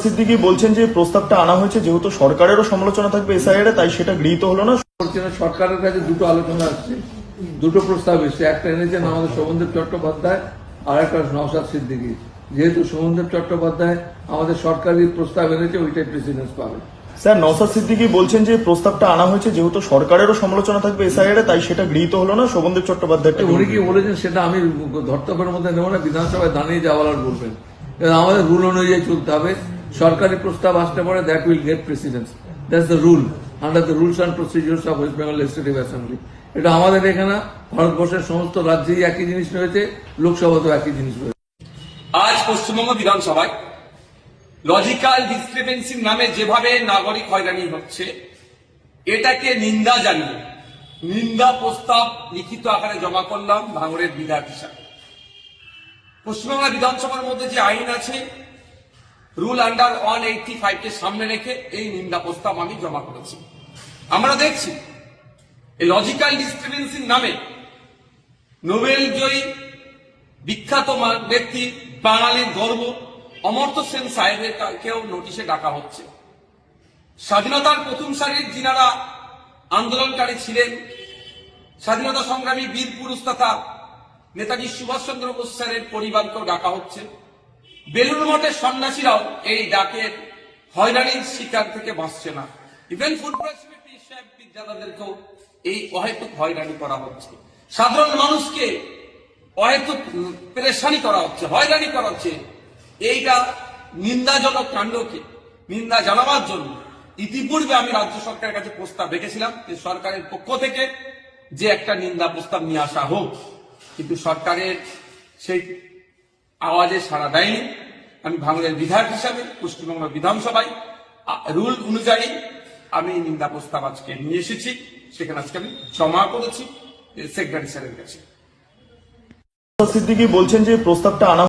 সিদ্দিকী বলছেন যে প্রস্তাবটা আনা হয়েছে যেহেতু সরকারেরও সমালোচনা থাকবে এসআইআর তাই সেটা গৃহীত হলো না। সরকারের কাছে দুটো আলোচনা আসছে, দুটো প্রস্তাব এসছে। একটা এনেছেন আমাদের শোভনদেব চট্টোপাধ্যায় আর একটা নওশাদ সিদ্দিকী। যেহেতু শোভনদেব চট্টোপাধ্যায় আমাদের সরকারি প্রস্তাব এনেছে, ওইটাই প্রেসিডেন্স পাবে। স্যার, নওশাদ সিদ্দিকী বলছেন যে প্রস্তাবটা আনা হয়েছে যেহেতু সরকারেরও সমালোচনা থাকবে এসআইআর তাই সেটা গৃহীত হলো না। শোভনদেব চট্টোপাধ্যায় উনি কি বলেছেন সেটা আমি ধর্তব্যের মধ্যে নেব না, বিধানসভায় দাঁড়িয়ে যাওয়ার বলবেন। আমাদের রুল অনুযায়ী চলতে হবে। সরকারি প্রস্তাব আসতে পারে, that will get precedence. That's the rule under the rules and procedures of West Bengal legislative assembly. এটা আমাদের এখানে ভারতবর্ষের সমস্ত রাজ্যেই একই জিনিস রয়েছে, লোকসভাতেও একই জিনিস রয়েছে। আজ পশ্চিমবঙ্গ বিধানসভায় লজিক্যাল ডিসক্রিপেন্সির নামে যেভাবে নাগরিক হয়রানি হচ্ছে, এটাকে নিন্দা জানিয়ে নিন্দা প্রস্তাব লিখিত আকারে জমা করলাম ভাঙড়ের বিধায়ক হিসাবে। পশ্চিমবাংলা বিধানসভার মধ্যে যে আইন আছে, রুল আন্ডার 185 কে সামনে রেখে এই নিন্দা প্রস্তাব আমি জমা করেছি। আমরা দেখছি এই লজিক্যাল ডিসক্রিপেন্সির নামে নোবেল জয়ী বিখ্যাত ব্যক্তি, বাঙালির গর্ব অমর্ত্য সেন সাহেবকেও নোটিশে ডাকা হচ্ছে। স্বাধীনতার প্রথম সারির যিনারা আন্দোলনকারী ছিলেন, স্বাধীনতা সংগ্রামী বীর পুরুষ তথা নেতাজি সুভাষচন্দ্র বোস স্যারের পরিবারকেও ডাকা হচ্ছে। বেলুড় মঠের সন্ন্যাসীরাও এই ডাকের হয়রানির শিকার থেকে বাঁচছে না। ইভেন ফুটপ্রেসিডেন্ট সাহেব বিদ্যালয়দেরকেও এই অহেতুক হয়রানি করা হচ্ছে। সাধারণ মানুষকে অহেতুক পেরেশানি করা হচ্ছে, হয়রানি করা হচ্ছে। এইটা নিন্দাজনক কাণ্ডকে নিন্দা জানাবার জন্য ইতিপূর্বে আমি রাজ্য সরকারের কাছে প্রস্তাব রেখেছিলাম যে সরকারের পক্ষ থেকে যে একটা নিন্দা প্রস্তাব নিয়ে আসা হোক, কিন্তু সরকারের সেই আওয়াজে সাড়া দেয়নি। আমি ভাঙড়ের বিধায়ক হিসাবে পশ্চিমবঙ্গ বিধানসভায় রুল অনুযায়ী আমি নিন্দা প্রস্তাব আজকে নিয়ে এসেছি। সেখানে আজকে আমি জমা করেছি সেক্রেটারি স্যারের কাছে। সিদ্দিকী বলছেন যে প্রস্তাবটা আনা